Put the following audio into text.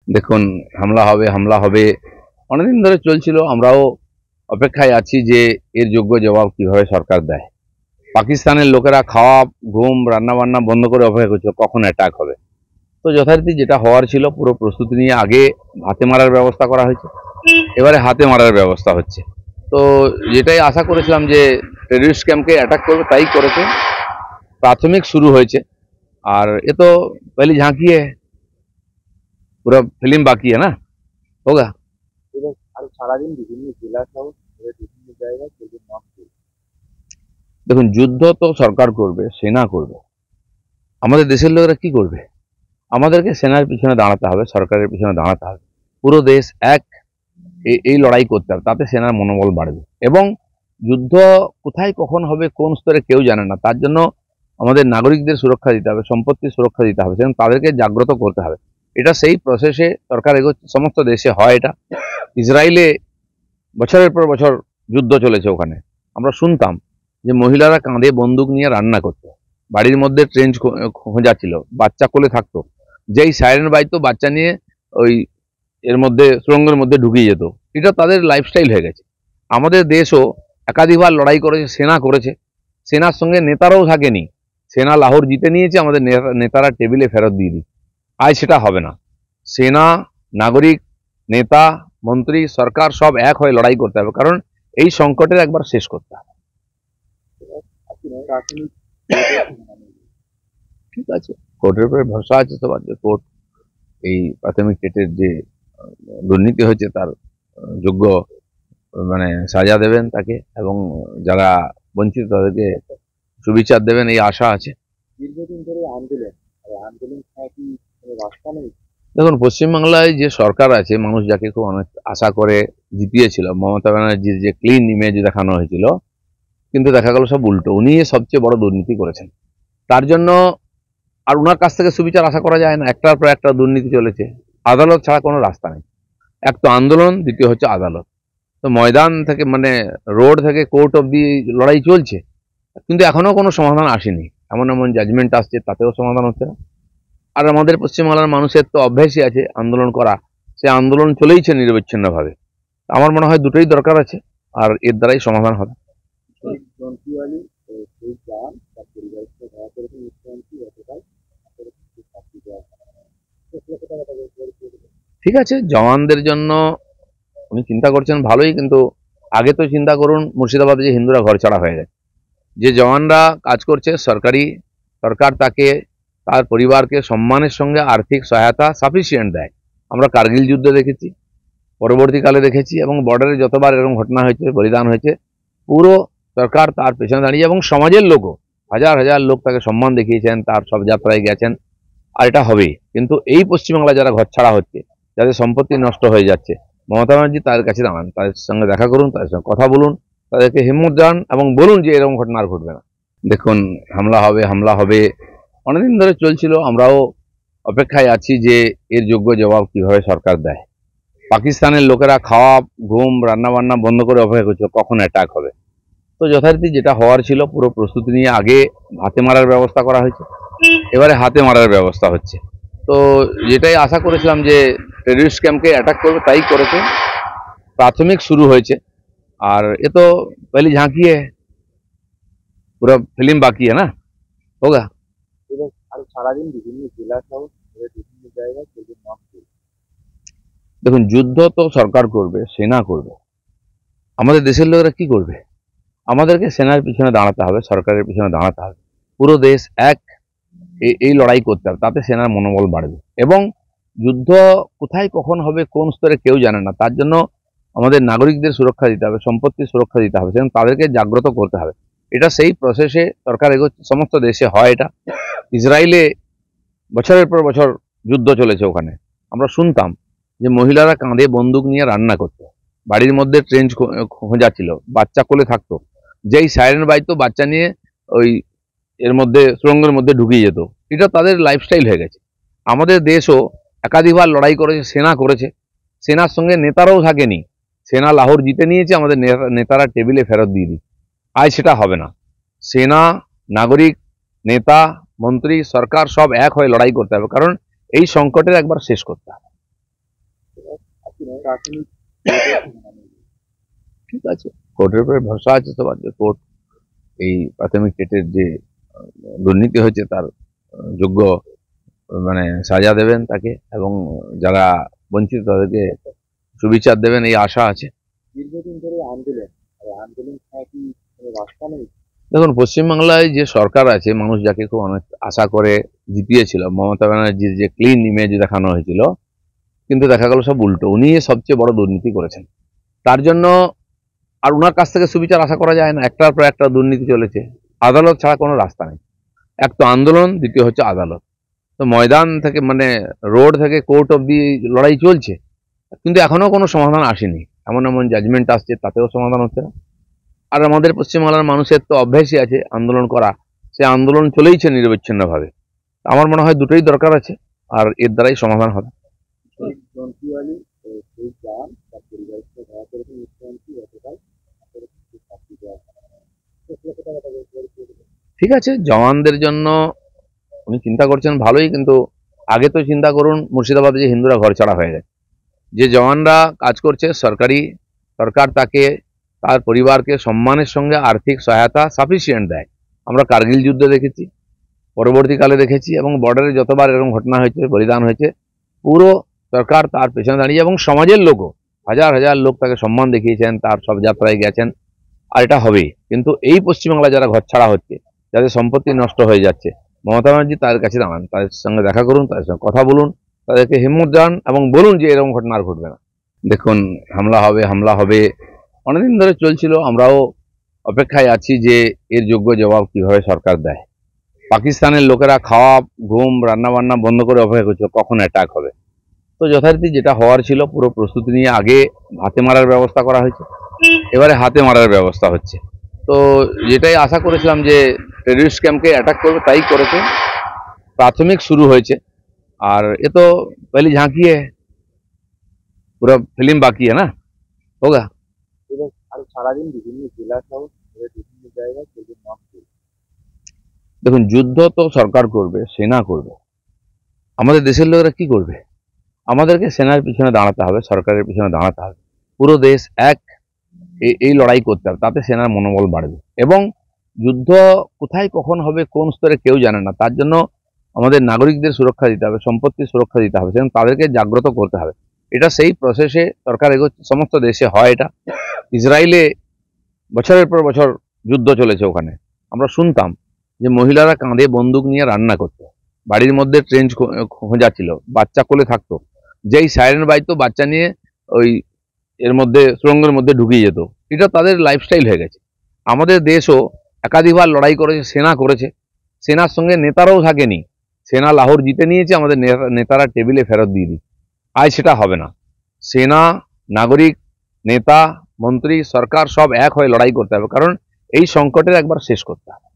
দেখুন, হামলা হবে অনেকদিন ধরে চলছিল। আমরাও অপেক্ষায় আছি যে এর যোগ্য জবাব কিভাবে সরকার দেয়। পাকিস্তানের লোকেরা খাওয়া, ঘুম, রান্না বান্না বন্ধ করে অপেক্ষা করছিল কখন অ্যাটাক হবে। তো যথারীতি যেটা হওয়ার ছিল পুরো প্রস্তুতি নিয়ে আগে হাতে মারার ব্যবস্থা করা হয়েছে, এবারে হাতে মারার ব্যবস্থা হচ্ছে। তো যেটাই আশা করেছিলাম যে টেররিস্ট ক্যাম্পকে অ্যাটাক করবে, তাই করেছে। প্রাথমিক শুরু হয়েছে, আর এ তো পহলি ঝাঁকি है, पूरा फिल्म बाकी है ना, होगा। এবং আরো সারাদিন বিভিন্ন জেলা সহ বিভিন্ন জায়গায় চলবে মক ড্রিল। দেখুন, যুদ্ধ তো সরকার করবে, সেনা করবে। আমাদের দেশের লোকেরা কি করবে? আমাদেরকে সেনার পিছনে দাঁড়াতে হবে, সরকারের পিছনে দাঁড়াতে হবে। পুরো দেশ এক, এই লড়াই করতে হবে, তাতে সেনার মনোবল বাড়বে। এবং যুদ্ধ কোথায় কখন হবে, কোন স্তরে কেউ জানে না। তার জন্য আমাদের নাগরিকদের সুরক্ষা দিতে হবে, সম্পত্তির সুরক্ষা দিতে হবে, সেজন্য তাদেরকে জাগ্রত করতে হবে। এটা সেই প্রসেসে সরকার এগোচ্ছে। সমস্ত দেশে হয় এটা। ইসরায়েলে বছরের পর বছর যুদ্ধ চলেছে। ওখানে আমরা শুনতাম যে মহিলারা কাঁধে বন্দুক নিয়ে রান্না করতো, বাড়ির মধ্যে ট্রেঞ্চ খোঁজা ছিল, বাচ্চা কোলে থাকতো, যেই সাইরেন বাজতো বাচ্চা নিয়ে ওই এর মধ্যে সুড়ঙ্গের মধ্যে ঢুকিয়ে যেত। এটা তাদের লাইফস্টাইল হয়ে গেছে। আমাদের দেশও একাধিকবার লড়াই করেছে, সেনা করেছে, সেনার সঙ্গে নেতারাও থাকেনি। সেনা লাহোর জিতে নিয়েছে, আমাদের নেতারা টেবিলে ফেরত দিয়ে দিই। আজ সেটা হবে না। সেনা, নাগরিক, নেতা, মন্ত্রী, সরকার সব এক হয়ে লড়াই করতে হবে, কারণ এই সংকটের একবার শেষ করতে হবে। প্রাথমিক ঠিক আছে, কোর্টের উপরে ভরসা আছে সবার, যে কোর্ট এই প্রাথমিক টেটের যে দুর্নীতি হয়েছে তার যোগ্য মানে সাজা দেবেন তাকে, এবং যারা বঞ্চিত তাদেরকে সুবিচার দেবেন, এই আশা আছে। দীর্ঘদিন ধরে আন্দোলন, আর আন্দোলন ছাড়া কি কোনো রাস্তা নেই? দেখুন, পশ্চিমবাংলায় যে সরকার আছে, মানুষ যাকে খুব অনেক আশা করে জিতিয়েছিল, মমতা ব্যানার্জির যে ক্লিন ইমেজ দেখানো হয়েছিল, কিন্তু দেখা গেল সব উল্টো। উনি সবচেয়ে বড় দুর্নীতি করেছেন। তার জন্য আর উনার কাছ থেকে সুবিচার আশা করা যায় না। একটার পর একটা দুর্নীতি চলেছে। আদালত ছাড়া কোনো রাস্তা নেই। এক তো আন্দোলন, দ্বিতীয় হচ্ছে আদালত। তো ময়দান থেকে মানে রোড থেকে কোর্ট অব্দি লড়াই চলছে, কিন্তু এখনো কোনো সমাধান আসেনি। এমন এমন জাজমেন্ট আসছে, তাতেও সমাধান হচ্ছে না। আর আমাদের পশ্চিমবাংলার মানুষের তো অভ্যাসই আছে আন্দোলন করা, সে আন্দোলন চলেইছে নিরবিচ্ছিন্নভাবে। আমার মনে হয় দুটোই দরকার আছে, আর এর দ্বারাই সমাধান হবে। দন্তিওয়ালি সেই জওয়ান তার পরিবারকে দয়া করে মুখ্যমন্ত্রী গতকাল শাস্তি দেওয়া ঠিক আছে, জওয়ানদের জন্য উনি চিন্তা করছেন ভালোই, কিন্তু আগে তো চিন্তা করুন মুর্শিদাবাদে যে হিন্দুরা ঘর ছাড়া হয়ে গেছে। যে জওয়ানরা কাজ করছে, সরকার তাকে, তার পরিবারকে সম্মানের সঙ্গে আর্থিক সহায়তা সাফিসিয়েন্ট দেয়। আমরা কার্গিল যুদ্ধে দেখেছি, পরবর্তীকালে দেখেছি, এবং বর্ডারে যতবার এরকম ঘটনা হয়েছে, বলিদান হয়েছে, পুরো সরকার তার পেছনে দাঁড়িয়ে, এবং সমাজের লোকও হাজার হাজার লোক তাকে সম্মান দেখিয়েছেন, তার সব যাত্রায় গেছেন। আর এটা হবেই। কিন্তু এই পশ্চিমবাংলায় যারা ঘর ছাড়া হচ্ছে, যাদের সম্পত্তি নষ্ট হয়ে যাচ্ছে, মমতা ব্যানার্জি তাদের কাছে দাঁড়ান, তাদের সঙ্গে দেখা করুন, তাদের সঙ্গে কথা বলুন, তাদেরকে হিম্মত দেন এবং বলুন যে এরকম ঘটনা আর ঘটবে না। দেখুন, হামলা হবে অনেকদিন ধরে চলছিল। আমরাও অপেক্ষায় আছি যে এর যোগ্য জবাব কিভাবে সরকার দেয়। পাকিস্তানের লোকেরা খাওয়া, ঘুম, রান্না বান্না বন্ধ করে অপেক্ষা করছিল কখন অ্যাটাক হবে। তো যথারীতি যেটা হওয়ার ছিল পুরো প্রস্তুতি নিয়ে আগে হাতে মারার ব্যবস্থা করা হয়েছে, এবারে হাতে মারার ব্যবস্থা হচ্ছে। তো যেটাই আশা করেছিলাম যে টেররিস্ট ক্যাম্পকে অ্যাটাক করবে, তাই করেছে। প্রাথমিক শুরু হয়েছে, আর এ তো পহলি ঝাঁকি है, पूरा फिल्म बाकी है ना, होगा। এবং আরো সারাদিন বিভিন্ন জেলা সহ বিভিন্ন জায়গায় চলবে মক ড্রিল। দেখুন, যুদ্ধ তো সরকার করবে, সেনা করবে। আমাদের দেশের লোকেরা কি করবে? আমাদেরকে সেনার পিছনে দাঁড়াতে হবে, সরকারের পিছনে দাঁড়াতে হবে। পুরো দেশ এক, এই লড়াই করতে হবে, তাতে সেনার মনোবল বাড়বে। এবং যুদ্ধ কোথায় কখন হবে, কোন স্তরে কেউ জানে না। তার জন্য আমাদের নাগরিকদের সুরক্ষা দিতে হবে, সম্পত্তির সুরক্ষা দিতে হবে, সেজন্য তাদেরকে জাগ্রত করতে হবে। এটা সেই প্রসেসে সরকার এগোচ্ছে। সমস্ত দেশে হয় এটা। ইসরায়েলে বছরের পর বছর যুদ্ধ চলেছে। ওখানে আমরা শুনতাম যে মহিলারা কাঁধে বন্দুক নিয়ে রান্না করতো, বাড়ির মধ্যে ট্রেঞ্চ খোঁজা ছিল, বাচ্চা কোলে থাকতো, যেই সাইরেন বাজতো বাচ্চা নিয়ে ওই এর মধ্যে সুড়ঙ্গের মধ্যে ঢুকিয়ে যেত। এটা তাদের লাইফস্টাইল হয়ে গেছে। আমাদের দেশও একাধিকবার লড়াই করেছে, সেনা করেছে, সেনার সঙ্গে নেতারাও থাকেনি। সেনা লাহোর জিতে নিয়েছে, আমাদের নেতারা টেবিলে ফেরত দিয়ে দিই। আজ সেটা হবে না। সেনা, নাগরিক, নেতা, মন্ত্রী, সরকার সব এক হয়ে লড়াই করতে হবে, কারণ এই সংকটের একবার শেষ করতে হবে। প্রাথমিক ঠিক আছে, কোর্টের উপরে ভরসা আছে সবার যে কোর্ট এই প্রাথমিক টেটের যে দুর্নীতি হয়েছে তার যোগ্য মানে সাজা দেবেন তাকে, এবং যারা বঞ্চিত তাদেরকে সুবিচার দেবেন এই আশা আছে। দীর্ঘদিন ধরে আন্দোলন, আর আন্দোলন ছাড়া কি কোনো রাস্তা নেই? দেখুন, পশ্চিমবাংলায় যে সরকার আছে, মানুষ যাকে খুব অনেক আশা করে জিতিয়েছিল, মমতা ব্যানার্জির যে ক্লিন ইমেজ দেখানো হয়েছিল, কিন্তু দেখা গেল সব উল্টো। উনি সবচেয়ে বড় দুর্নীতি করেছেন, তার জন্য আর উনার কাছ থেকে সুবিচার আশা করা যায় না। একটার পর একটা দুর্নীতি চলেছে, আদালত ছাড়া কোনো রাস্তা নেই। এক তো আন্দোলন, দ্বিতীয় হচ্ছে আদালত। তো ময়দান থেকে মানে রোড থেকে কোর্ট অব্দি লড়াই চলছে, কিন্তু এখনো কোনো সমাধান আসেনি। এমন এমন জাজমেন্ট আসছে, তাতেও সমাধান হচ্ছে না। আর আমাদের পশ্চিমবাংলার মানুষের তো অভ্যাসই আছে আন্দোলন করা, সে আন্দোলন চলেইছে নিরবিচ্ছিন্নভাবে। আমার মনে হয় দুটোই দরকার আছে, আর এর দ্বারাই সমাধান হবে। জন্তুয়ালি সেই প্রাণ তার পরিবারকে ধরা করেছে মুখ্যমন্ত্রী গতকাল, শাস্তি দেওয়া ঠিক আছে, জওয়ানদের জন্য উনি চিন্তা করছেন ভালোই, কিন্তু আগে তো চিন্তা করুন মুর্শিদাবাদে যে হিন্দুরা ঘর ছাড়া হয়ে গেছে। যে জওয়ানরা কাজ করছে, সরকার তাকে তার পরিবারকে সম্মানের সঙ্গে আর্থিক সহায়তা সাফিসিয়েন্ট দেয়। আমরা কার্গিল যুদ্ধে দেখেছি, পরবর্তীকালে দেখেছি, এবং বর্ডারে যতবার এরকম ঘটনা হয়েছে, বলিদান হয়েছে, পুরো সরকার তার পেছনে দাঁড়িয়ে, এবং সমাজের লোকও হাজার হাজার লোক তাকে সম্মান দেখিয়েছেন, তার সব যাত্রায় গেছেন। আর এটা হবেই। কিন্তু এই পশ্চিমবাংলা যারা ঘর ছাড়া হচ্ছে, যাদের সম্পত্তি নষ্ট হয়ে যাচ্ছে, মমতা ব্যানার্জি তাদের কাছে দাঁড়ান, তাদের সঙ্গে দেখা করুন, তাদের সঙ্গে কথা বলুন, তাদেরকে হিম্মত দেন এবং বলুন যে এরকম ঘটনা আর ঘটবে না। দেখুন, হামলা হবে অনেকদিন ধরে চলছিল। আমরাও অপেক্ষায় আছি যে এর যোগ্য জবাব কিভাবে সরকার দেয়। পাকিস্তানের লোকেরা খাওয়া, ঘুম, রান্নাবান্না বন্ধ করে অপেক্ষা করছিল কখন অ্যাটাক হবে। তো যথারীতি যেটা হওয়ার ছিল পুরো প্রস্তুতি নিয়ে আগে হাতে মারার ব্যবস্থা করা হয়েছে, এবারে হাতে মারার ব্যবস্থা হচ্ছে। তো যেটাই আশা করেছিলাম যে টেররিস্ট ক্যাম্পকে অ্যাটাক করবে, তাই করেছে। প্রাথমিক শুরু হয়েছে, আর এ তো পহলি ঝাঁকি है, পুরো ফিল্ম বাকি है ना, होगा। এবং আর সারাদিন বিভিন্ন জেলা সহ বিভিন্ন জায়গায় সেদিন নাম চলছে। দেখুন, যুদ্ধ তো সরকার করবে, সেনা করবে, আমাদের দেশের লোকেরা কি করবে? আমাদেরকে সেনার পিছনে দাঁড়াতে হবে, সরকারের পিছনে দাঁড়াতে হবে। পুরো দেশ এক, এই লড়াই করতে হবে, তাতে সেনার মনোবল বাড়বে। এবং যুদ্ধ কোথায় কখন হবে, কোন স্তরে কেউ জানে না। তার জন্য আমাদের নাগরিকদের সুরক্ষা দিতে হবে, সম্পত্তির সুরক্ষা দিতে হবে, সেজন্য তাদেরকে জাগ্রত করতে হবে। এটা সেই প্রসেসে সরকার এগোচ্ছে, সমস্ত দেশে হয় এটা। ইসরায়েলে বছরের পর বছর যুদ্ধ চলেছে, ওখানে আমরা শুনতাম যে মহিলারা কাঁধে বন্দুক নিয়ে রান্না করতো, বাড়ির মধ্যে ট্রেঞ্চ খোঁজা ছিল, বাচ্চা কোলে থাকতো, যেই সাইরেন বাজতো বাচ্চা নিয়ে ওই এর মধ্যে সুড়ঙ্গের মধ্যে ঢুকিয়ে যেত। এটা তাদের লাইফস্টাইল হয়ে গেছে। আমাদের দেশও একাধিকবার লড়াই করেছে, সেনা করেছে, সেনার সঙ্গে নেতারাও থাকেনি। সেনা লাহোর জিতে নিয়েছে, আমাদের নেতারা টেবিলে ফেরত দিয়ে দিই। আজ সেটা হবে না। সেনা, নাগরিক, নেতা, মন্ত্রী, সরকার সব এক হয়ে লড়াই করতে হবে, কারণ এই সংকটের একবার শেষ করতে হবে।